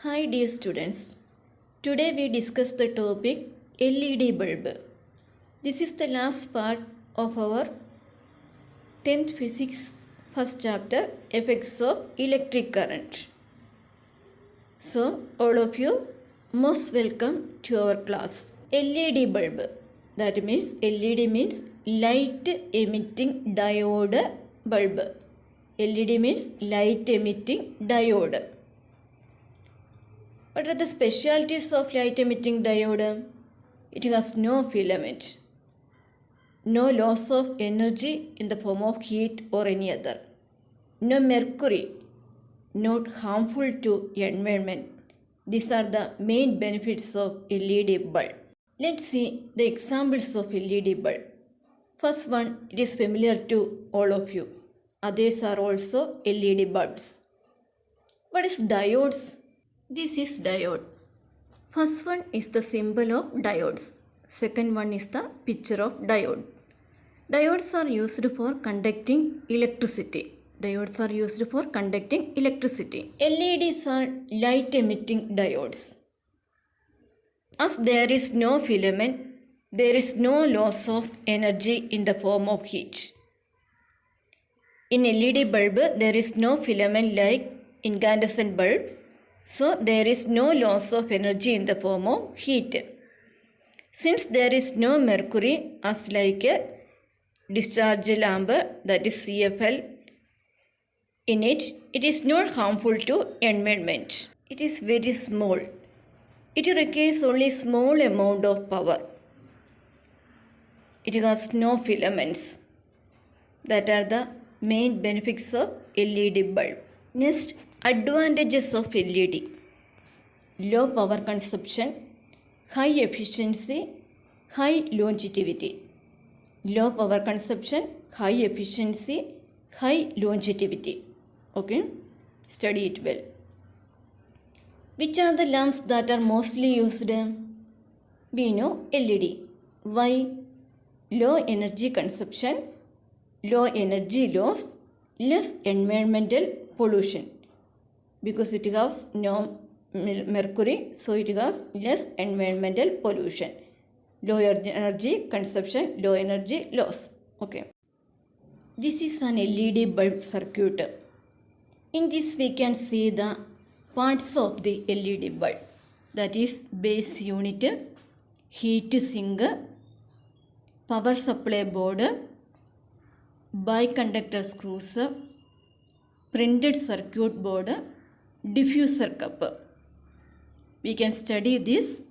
Hi dear students, today we discuss the topic LED bulb. This is the last part of our 10th physics first chapter effects of electric current. So all of you most welcome to our class. LED bulb, that means LED means light emitting diode bulb. LED means light emitting diode. What are the specialities of light emitting diode? It has no filament, no loss of energy in the form of heat or any other, no mercury, not harmful to environment. These are the main benefits of LED bulb. Let's see the examples of LED bulb. First one, it is familiar to all of you. Others are also LED bulbs. What is diodes? This is diode. First one is the symbol of diodes. Second one is the picture of diode. Diodes are used for conducting electricity. Diodes are used for conducting electricity. LEDs are light emitting diodes. As there is no filament, there is no loss of energy in the form of heat. In LED bulb, there is no filament like incandescent bulb. So there is no loss of energy in the form of heat. Since there is no mercury as like a discharge lamp, that is CFL, in it, it is not harmful to environment. It is very small. It requires only small amount of power. It has no filaments. That are the main benefits of LED bulb. Next, advantages of LED. Low power consumption, high efficiency, high longevity. Low power consumption, high efficiency, high longevity. Okay, study it well. Which are the lamps that are mostly used? We know LED. Why? Low energy consumption, low energy loss, less environmental pollution. Because it has no mercury, so it has less environmental pollution. Low energy consumption, low energy loss. Okay. This is an LED bulb circuit. In this we can see the parts of the LED bulb. That is base unit, heat sink, power supply board, biconductor screws, printed circuit board, diffuser cup. We can study this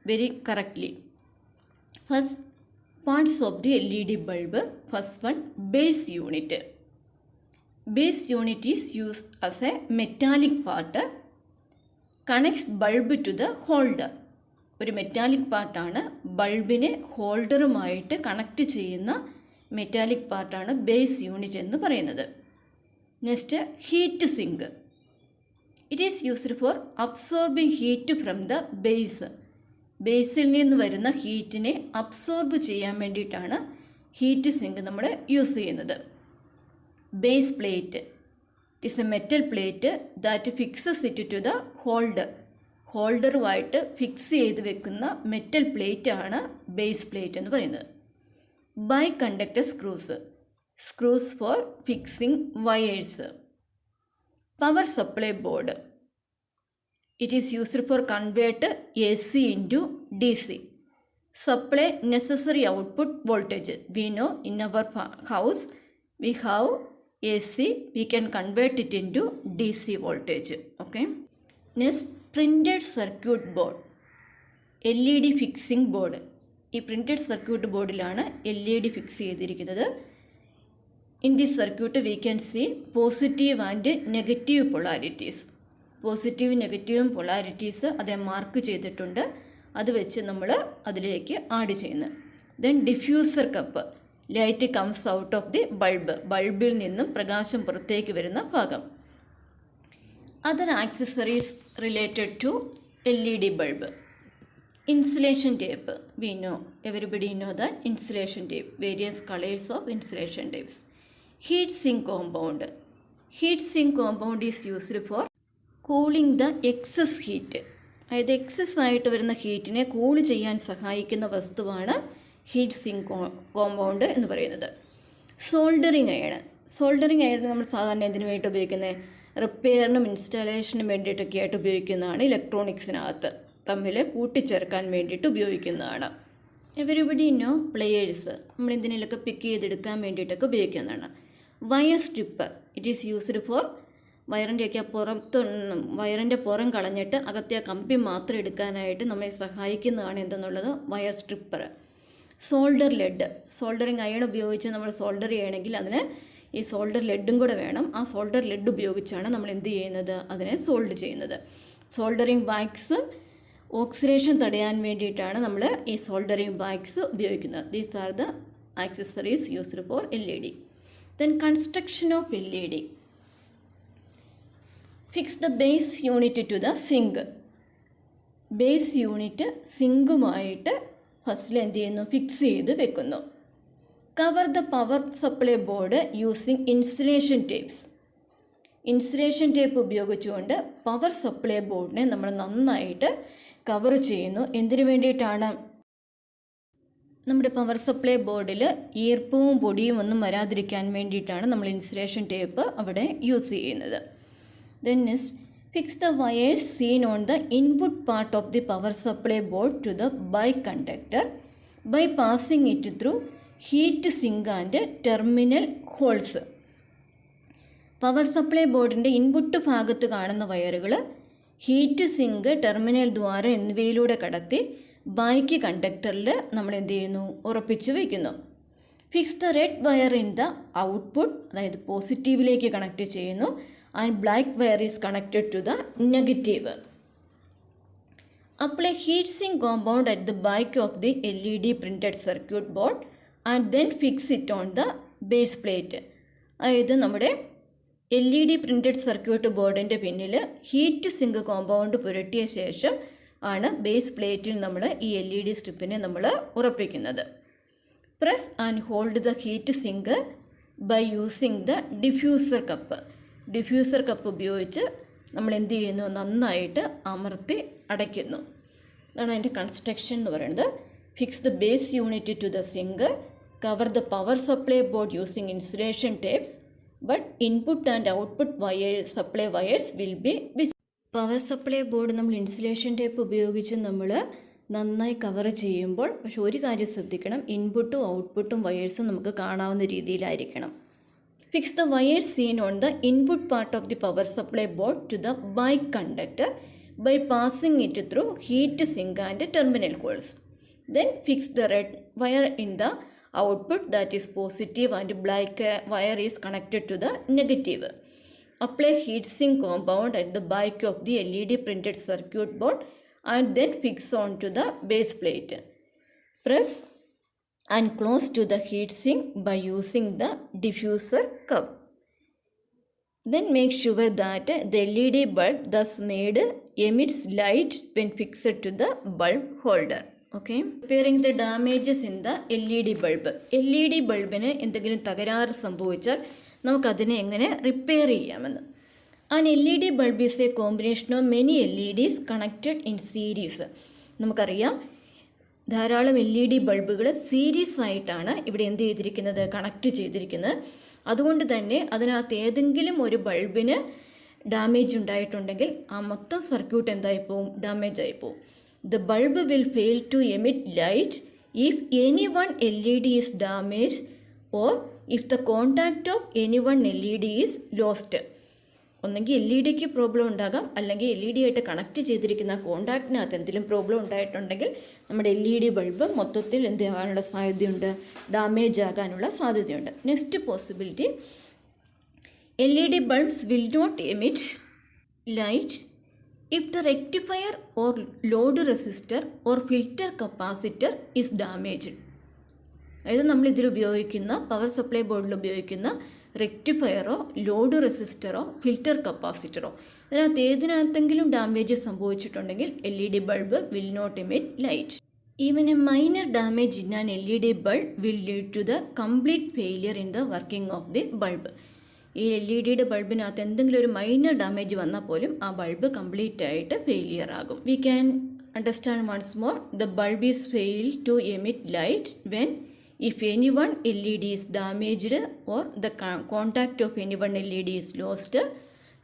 very correctly. First, parts of the LED bulb. First one, base unit. Base unit is used as a metallic part. Connects bulb to the holder. ഒരു metallic പാർട്ടാണ് ബൾബിനെ ഹോൾഡറുമായിട്ട് connect ചെയ്യുന്ന metallic പാർട്ടാണ് base unit എന്ന് പറയുന്നത്. Next, heat sink. It is used for absorbing heat from the base. ബേസിൽ നിന്ന് വരുന്ന ഹീറ്റിനെ അബ്സോർബ് ചെയ്യാൻ വേണ്ടിയിട്ടാണ് ഹീറ്റ് സിങ്ക് നമ്മൾ യൂസ് ചെയ്യുന്നത്. Base plate. It is a metal plate that fixes it to the holder. ഹോൾഡറുമായിട്ട് ഫിക്സ് ചെയ്ത് വെക്കുന്ന മെറ്റൽ പ്ലേറ്റ് ആണ് ബേസ് പ്ലേറ്റ് എന്ന് പറയുന്നത്. ബൈകണ്ടക്ടർ screws. Screws for fixing wires. Power supply board. It is used for convert AC into DC. Supply necessary output voltage. We know in our house we have AC. We can convert it into DC voltage. Okay. Next, printed circuit board. LED fixing board. ഈ printed circuit ബോർഡിലാണ് LED fix ചെയ്തിരിക്കുന്നത്. In this circuit we can see positive and negative polarities. Positive നെഗറ്റീവും polarities അതേ mark ചെയ്തിട്ടുണ്ട്. അത് വെച്ച് നമ്മൾ അതിലേക്ക് add ചെയ്യുന്നു. Then diffuser cup. Light comes out of the bulb. ബൾബിൽ നിന്നും പ്രകാശം പുറത്തേക്ക് വരുന്ന ഭാഗം. Other accessories related to LED bulb. Insulation tape. We know, everybody know that insulation tape. Various colors of insulation tapes. Heat sink compound. Heat sink compound is used for cooling the excess heat, അതായത് excess ആയിട്ട് വരുന്ന ഹീറ്റിനെ cool ചെയ്യാൻ സഹായിക്കുന്ന വസ്തുവാണ് heat sink compound എന്ന് പറയുന്നത്. Soldering iron നമ്മൾ സാധാരണ എന്തിനു വേണ്ടി ഉപയോഗിക്കുന്നത്? റിപ്പയറിനും ഇൻസ്റ്റാളേഷനും വേണ്ടിയിട്ടൊക്കെ ആയിട്ട് ഉപയോഗിക്കുന്നതാണ്. ഇലക്ട്രോണിക്സിനകത്ത് തമ്മിൽ കൂട്ടിച്ചേർക്കാൻ വേണ്ടിയിട്ട് ഉപയോഗിക്കുന്നതാണ്. എവരിബഡി നോ പ്ലെയേഴ്സ് നമ്മൾ എന്തിനേലൊക്കെ പിക്ക് ചെയ്തെടുക്കാൻ വേണ്ടിയിട്ടൊക്കെ ഉപയോഗിക്കുന്നതാണ്. Wire stripper, it is used for വയറിൻ്റെ പുറം കളഞ്ഞിട്ട് അകത്തെ കമ്പി മാത്രം എടുക്കാനായിട്ട് നമ്മെ സഹായിക്കുന്നതാണ് എന്തെന്നുള്ളത് wire stripper. Solder lead, soldering iron ഉപയോഗിച്ച് നമ്മൾ സോൾഡർ ചെയ്യണമെങ്കിൽ അതിന് ഈ സോൾഡർ ലെഡും കൂടെ വേണം. ആ സോൾഡർ ലെഡ് ഉപയോഗിച്ചാണ് നമ്മൾ എന്ത് ചെയ്യുന്നത്? അതിനെ സോൾഡ് ചെയ്യുന്നത്. സോൾഡറിങ് വാക്സ് ഓക്സിഡേഷൻ തടയാൻ വേണ്ടിയിട്ടാണ് നമ്മൾ ഈ സോൾഡറിങ് വാക്സ് ഉപയോഗിക്കുന്നത്. These are the accessories used for LED. Then construction of LED. Fix the base unit to the sink. Base unit സിങ്കുമായിട്ട് ഫസ്റ്റിൽ എന്ത് ചെയ്യുന്നു? ഫിക്സ് ചെയ്ത് വെക്കുന്നു. Cover the power supply board using insulation tapes. Insulation tape ഉപയോഗിച്ചുകൊണ്ട് power supply ബോർഡിനെ നമ്മൾ നന്നായിട്ട് കവർ ചെയ്യുന്നു. എന്തിനു വേണ്ടിയിട്ടാണ്? നമ്മുടെ പവർ സപ്ലൈ ബോർഡിൽ ഈർപ്പവും പൊടിയും ഒന്നും വരാതിരിക്കാൻ വേണ്ടിയിട്ടാണ് നമ്മൾ ഇൻസുലേഷൻ ടേപ്പ് അവിടെ യൂസ് ചെയ്യുന്നത്. Then next, fix the wires seen on the input part of the power supply board to the biconductor by passing it through heat sink and terminal holes. Power supply ബോർഡിൻ്റെ input ഭാഗത്ത് കാണുന്ന വയറുകൾ heat sink, terminal ദ്വാരം എന്നിവയിലൂടെ കടത്തി ബാക്കി കണ്ടക്ടറിൽ നമ്മൾ എന്ത് ചെയ്യുന്നു? ഉറപ്പിച്ച് വയ്ക്കുന്നു. Fix the red wire in the output, അതായത് പോസിറ്റീവിലേക്ക് കണക്ട് ചെയ്യുന്നു. And black wire is connected to the negative. Apply heat sink compound at the back of the LED printed circuit board and then fix it on the base plate. അതായത് നമ്മുടെ LED printed circuit ബോർഡിൻ്റെ പിന്നിൽ heat sink compound പുരട്ടിയ ശേഷം ആണ് base പ്ലേറ്റിൽ നമ്മൾ ഈ LED സ്ട്രിപ്പിനെ നമ്മൾ ഉറപ്പിക്കുന്നത്. Press and hold the heat sink by using the diffuser cup. Diffuser cup ഉപയോഗിച്ച് നമ്മൾ എന്ത് ചെയ്യുന്നു? നന്നായിട്ട് അമർത്തി അടയ്ക്കുന്നു. അതാണ് അതിൻ്റെ കൺസ്ട്രക്ഷൻ എന്ന് പറയുന്നത്. Fix the base unit to the sink, cover the power supply board using insulation tapes, but input and output supply wires will be visible. Power supply board നമ്മൾ ഇൻസുലേഷൻ ടേപ്പ് ഉപയോഗിച്ച് നമ്മൾ നന്നായി കവർ ചെയ്യുമ്പോൾ പക്ഷെ ഒരു കാര്യം ശ്രദ്ധിക്കണം, ഇൻപുട്ടും ഔട്ട്പുട്ടും വയേഴ്സും നമുക്ക് കാണാവുന്ന രീതിയിലായിരിക്കണം. Fix the wires seen on the input part of the power supply board to the biconductor by passing it through heat sink and terminal holes. Then fix the red wire in the output, that is positive, and black wire is connected to the negative. Apply heat sink compound at the back of the LED printed circuit board and then fix on to the base plate. Press and close to the heat sink by using the diffuser cup. Then make sure that the LED bulb thus made emits light when fixed to the bulb holder. Okay. Repairing the damages in the LED bulb. LED ബൾബിന് എന്തെങ്കിലും തകരാറ് സംഭവിച്ചാൽ നമുക്കതിനെ എങ്ങനെ repair ചെയ്യാമെന്ന്. An LED bulb is a combination of many LEDs connected in series. നമുക്കറിയാം ധാരാളം LED ബൾബുകൾ series ആയിട്ടാണ് ഇവിടെ എന്ത് ചെയ്തിരിക്കുന്നത്? കണക്ട് ചെയ്തിരിക്കുന്നത്. അതുകൊണ്ട് തന്നെ അതിനകത്ത് ഏതെങ്കിലും ഒരു ബൾബിന് ഡാമേജ് ഉണ്ടായിട്ടുണ്ടെങ്കിൽ ആ മൊത്തം സർക്യൂട്ട് എന്തായിപ്പോവും? ഡാമേജ് ആയിപ്പോവും. The bulb will fail to emit light if any one LED is damage or if the contact of any one LED is lost. ഒന്നെങ്കിൽ LEDക്ക് പ്രോബ്ലം ഉണ്ടാകാം, അല്ലെങ്കിൽ LED ആയിട്ട് കണക്ട് ചെയ്തിരിക്കുന്ന കോണ്ടാക്റ്റിനകത്ത് എന്തെങ്കിലും പ്രോബ്ലം ഉണ്ടായിട്ടുണ്ടെങ്കിൽ നമ്മുടെ LED ബൾബ് മൊത്തത്തിൽ എന്ത് ആകാനുള്ള സാധ്യതയുണ്ട്? ഡാമേജ് ആകാനുള്ള സാധ്യതയുണ്ട്. Next possibility, LED bulbs will not emit light if the rectifier or load resistor or filter capacitor is damaged. അതായത് നമ്മളിതിൽ ഉപയോഗിക്കുന്ന പവർ സപ്ലൈ ബോർഡിൽ ഉപയോഗിക്കുന്ന റെക്ടിഫയറോ ലോഡ് റെസിസ്റ്ററോ ഫിൽറ്റർ കപ്പാസിറ്ററോ ഇതിനകത്ത് ഏതിനകത്തെങ്കിലും ഡാമേജ് സംഭവിച്ചിട്ടുണ്ടെങ്കിൽ LED bulb will not emit light. Even a minor damage in an LED bulb will lead to the complete failure in the working of the bulb. ഈ LED ബൾബിനകത്ത് എന്തെങ്കിലും ഒരു മൈനർ ഡാമേജ് വന്നാൽ പോലും ആ ബൾബ് കംപ്ലീറ്റ് ആയിട്ട് failure ആകും. We can understand once more. The bulb is failed to emit light when if any one LED is damaged or the contact of any one LED is lost.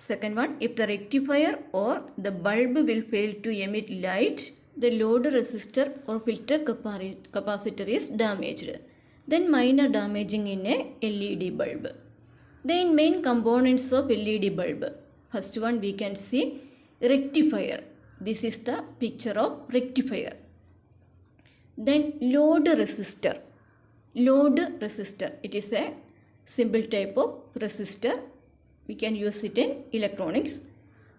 Second one, if the rectifier or the bulb will fail to emit light, the load resistor or filter capacitor is damaged. Then minor damaging in a LED bulb. Then main components of LED bulb. First one we can see rectifier. This is the picture of rectifier. Then load resistor. Load resistor. It is a simple type of resistor. We can use it in electronics.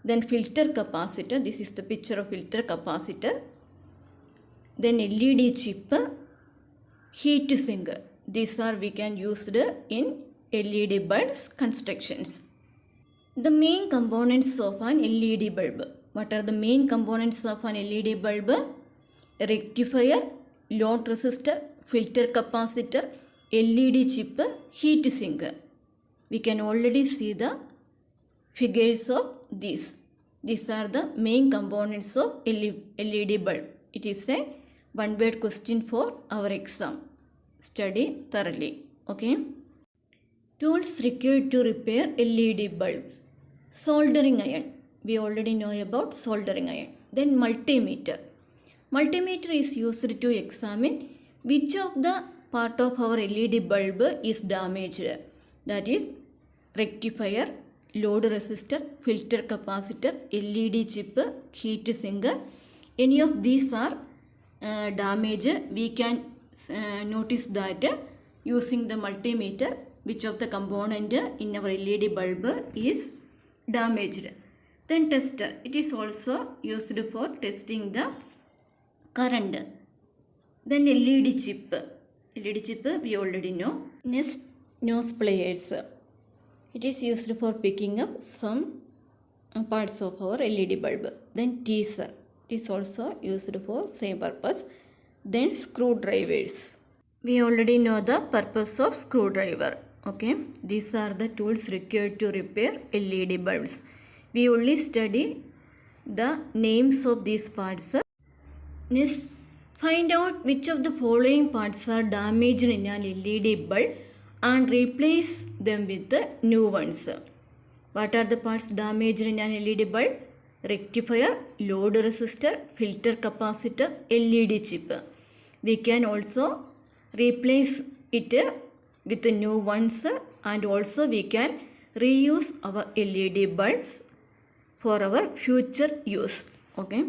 Then filter capacitor. This is the picture of filter capacitor. Then LED chip. Heat sink. These are we can use in LED bulbs constructions. The main components of an LED bulb. What are the main components of an LED bulb? Rectifier, load resistor, filter capacitor, LED chip, heat sink. We can already see the figures of these. These are the main components of LED bulb. It is a one-word question for our exam. Study thoroughly. Okay. Tools required to repair LED bulbs. Soldering iron. We already know about soldering iron. Then multimeter. Multimeter is used to examine which of the part of our LED bulb is damaged. That is rectifier, load resistor, filter capacitor, LED chip, heat sink. Any of these are damaged. We can notice that using the multimeter which of the component in our LED bulb is damaged. Then tester. It is also used for testing the current. Then LED chip. LED chip we already know. Next, nose pliers. It is used for picking up some parts of our LED bulb. Then teaser. It is also used for same purpose. Then screwdrivers. We already know the purpose of screwdriver. Okay. These are the tools required to repair LED bulbs. We only study the names of these parts. Next, find out which of the following parts are damaged in an LED bulb and replace them with the new ones. What are the parts damaged in an LED bulb? Rectifier, load resistor, filter capacitor, LED chip. We can also replace it with the new ones, and also we can reuse our LED bulbs for our future use. Okay.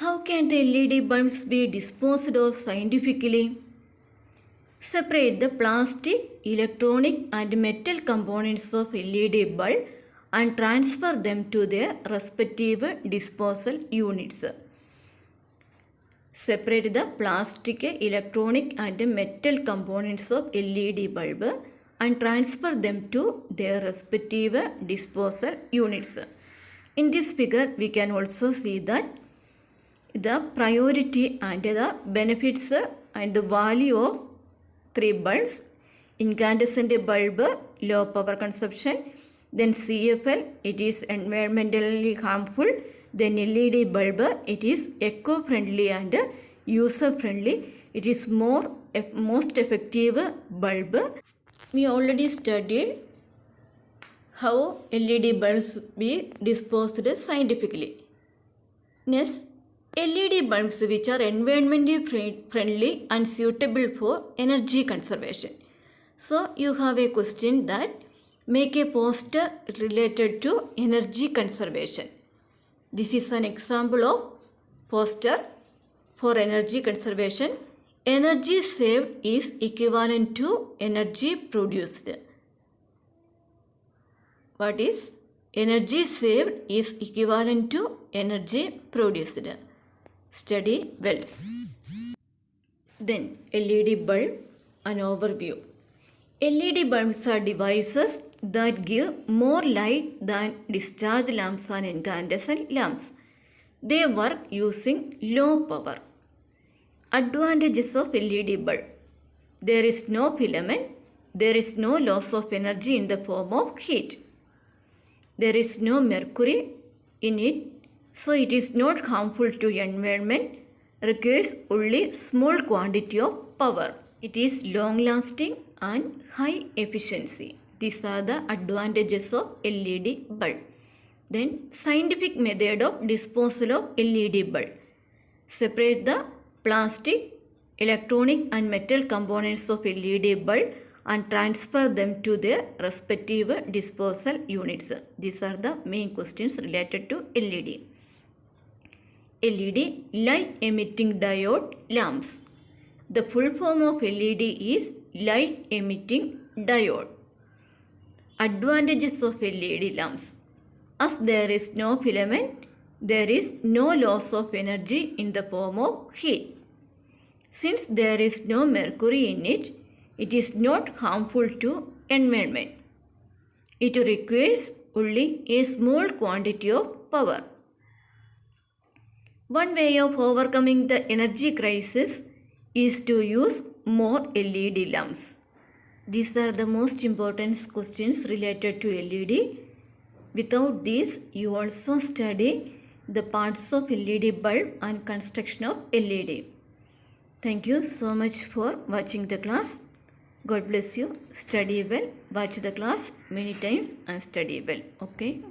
How can the LED bulbs be disposed of scientifically? Separate the plastic, electronic and metal components of LED bulb and transfer them to their respective disposal units. Separate the plastic, electronic and metal components of LED bulb and transfer them to their respective disposal units. In this figure, we can also see that the priority and the benefits and the value of three bulbs. Incandescent bulb, low power consumption. Then CFL, it is environmentally harmful. Then LED bulb, it is eco-friendly and user-friendly. It is most effective bulb. We already studied how LED bulbs be disposed scientifically. Next, LED bulbs which are environmentally friendly and suitable for energy conservation. So you have a question that make a poster related to energy conservation. This is an example of poster for energy conservation. Energy saved is equivalent to energy produced. What is energy saved is equivalent to energy produced. Study well. Then LED bulb, an overview. LED bulbs are devices that give more light than discharge lamps and incandescent lamps. They work using low power. Advantages of LED bulb. There is no filament. there is no loss of energy in the form of heat. There is no mercury in it, so it is not harmful to environment, requires only small quantity of power. It is long lasting and high efficiency. These are the advantages of LED bulb. Then scientific method of disposal of LED bulb. Separate the plastic, electronic and metal components of LED bulb and transfer them to their respective disposal units. These are the main questions related to LED. LED, light emitting diode lamps. The full form of LED is light emitting diode. Advantages of LED lamps. As there is no filament, there is no loss of energy in the form of heat. Since there is no mercury in it, it is not harmful to environment. It requires only a small quantity of power. One way of overcoming the energy crisis is to use more LED lamps. These are the most important questions related to LED. Without these, you also study the parts of LED bulb and construction of LED. Thank you so much for watching the class. God bless you. Study well. Watch the class many times and study well. Okay.